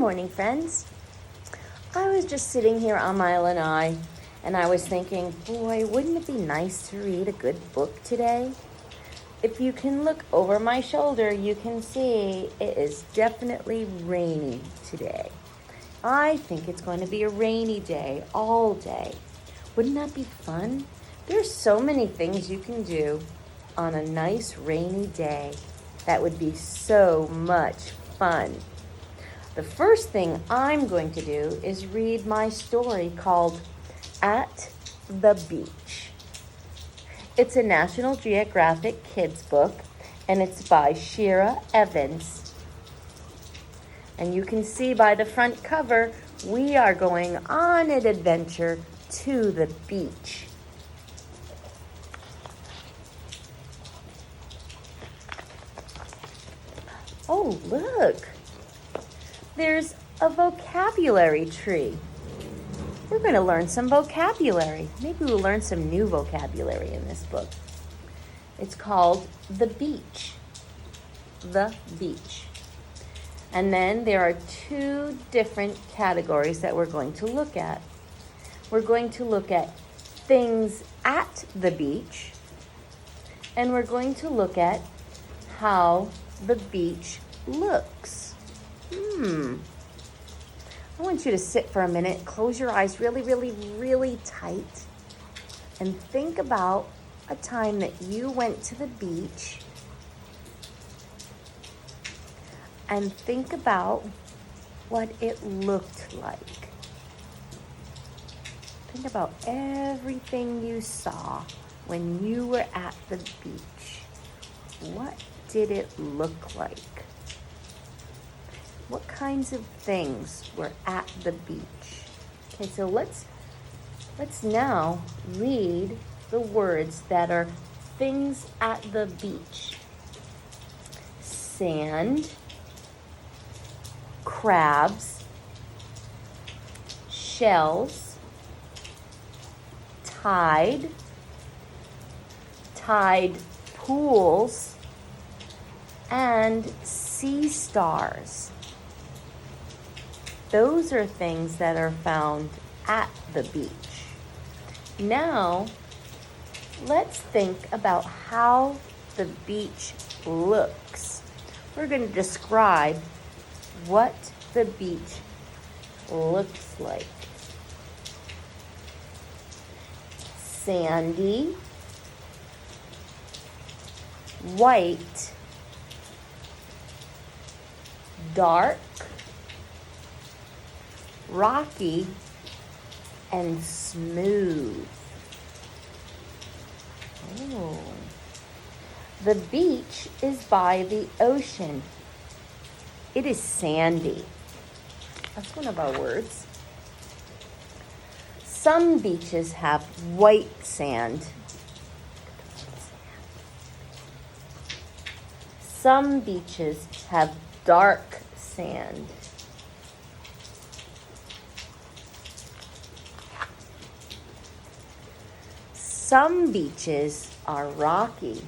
morning, friends. I was just sitting here on my lanai, and I was thinking, boy, wouldn't it be nice to read a good book today? If you can look over my shoulder, you can see it is definitely rainy today. I think it's going to be a rainy day all day. Wouldn't that be fun? There's so many things you can do on a nice rainy day. That would be so much fun. The first thing I'm going to do is read my story called At the Beach. It's a National Geographic kids book, and it's by Shira Evans. And you can see by the front cover, we are going on an adventure to the beach. Oh, look. There's a vocabulary tree. We're going to learn some vocabulary. Maybe we'll learn some new vocabulary in this book. It's called The Beach. The Beach. And then there are two different categories that we're going to look at. We're going to look at things at the beach, and we're going to look at how the beach looks. I want you to sit for a minute, close your eyes really, really, really tight, and think about a time that you went to the beach, and think about what it looked like. Think about everything you saw when you were at the beach. What did it look like? What kinds of things were at the beach? Okay, so let's now read the words that are things at the beach. Sand, crabs, shells, tide pools, and sea stars. Those are things that are found at the beach. Now, let's think about how the beach looks. We're going to describe what the beach looks like. Sandy, white, dark, rocky, and smooth. Oh. The beach is by the ocean. It is sandy. That's one of our words. Some beaches have white sand. Some beaches have dark sand. Some beaches are rocky.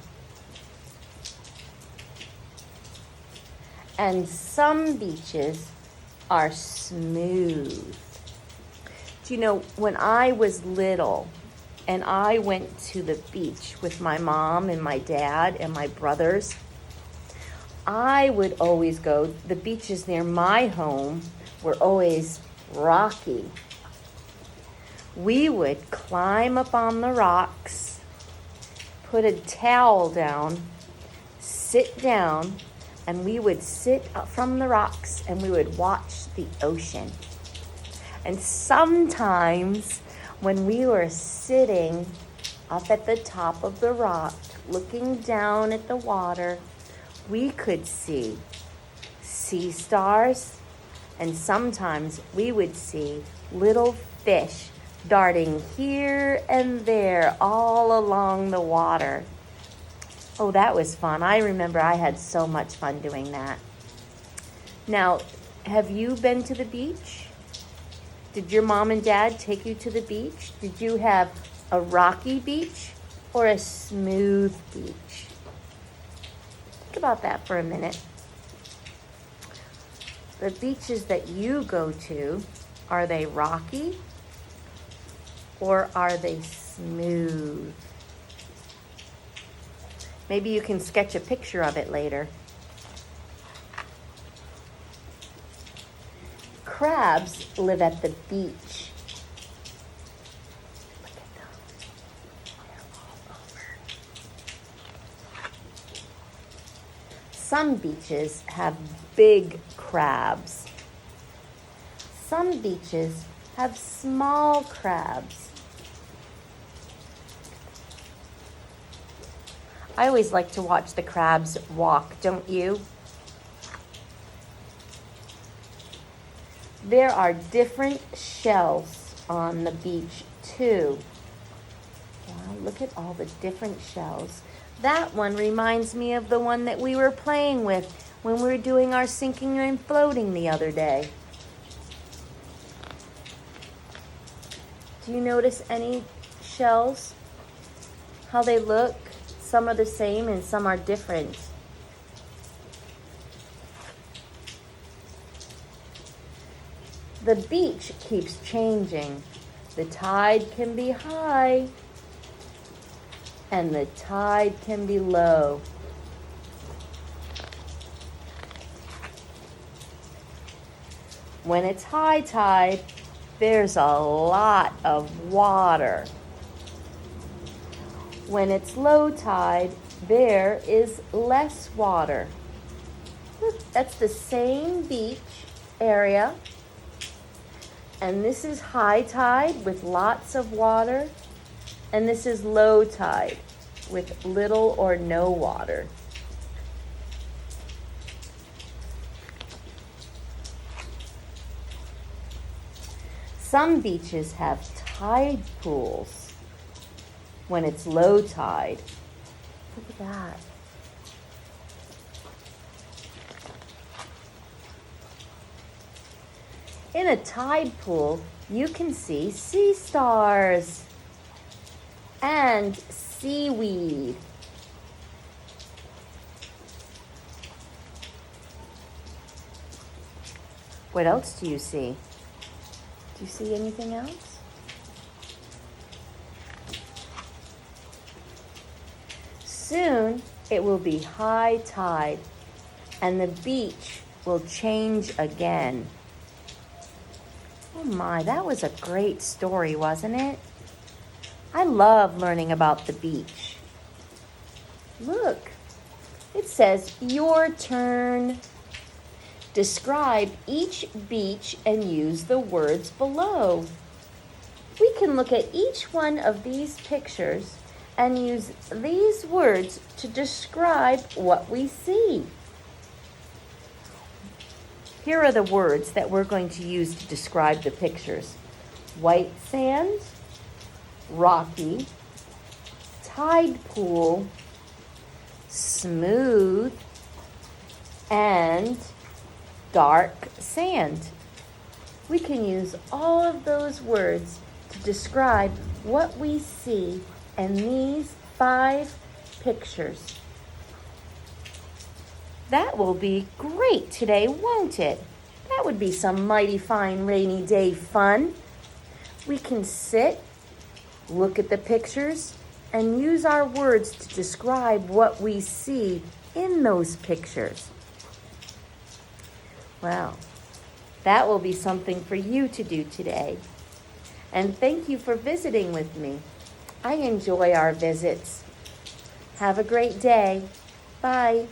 And some beaches are smooth. Do you know, when I was little and I went to the beach with my mom and my dad and my brothers, I would always go, the beaches near my home were always rocky. We would climb up on the rocks, put a towel down, sit down, and we would sit up from the rocks and we would watch the ocean. And sometimes when we were sitting up at the top of the rock, looking down at the water, we could see sea stars, and sometimes we would see little fish darting here and there all along the water. Oh, that was fun. I remember I had so much fun doing that. Now, have you been to the beach? Did your mom and dad take you to the beach? Did you have a rocky beach or a smooth beach? Think about that for a minute. The beaches that you go to, are they rocky or are they smooth? Maybe you can sketch a picture of it later. Crabs live at the beach. Look at them. They're all over. Some beaches have big crabs. Some beaches have small crabs. I always like to watch the crabs walk, don't you? There are different shells on the beach too. Wow, look at all the different shells. That one reminds me of the one that we were playing with when we were doing our sinking and floating the other day. Do you notice any shells? How they look? Some are the same and some are different. The beach keeps changing. The tide can be high and the tide can be low. When it's high tide, there's a lot of water. When it's low tide, there is less water. Look, that's the same beach area. And this is high tide with lots of water. And this is low tide with little or no water. Some beaches have tide pools when it's low tide. Look at that. In a tide pool, you can see sea stars and seaweed. What else do you see? Do you see anything else? Soon it will be high tide and the beach will change again. Oh my, that was a great story, wasn't it? I love learning about the beach. Look, it says your turn. Describe each beach and use the words below. We can look at each one of these pictures and use these words to describe what we see. Here are the words that we're going to use to describe the pictures. White sand, rocky, tide pool, smooth, and dark sand. We can use all of those words to describe what we see in these 5 pictures. That will be great today, won't it? That would be some mighty fine rainy day fun. We can sit, look at the pictures, and use our words to describe what we see in those pictures. Well, that will be something for you to do today. And thank you for visiting with me. I enjoy our visits. Have a great day. Bye.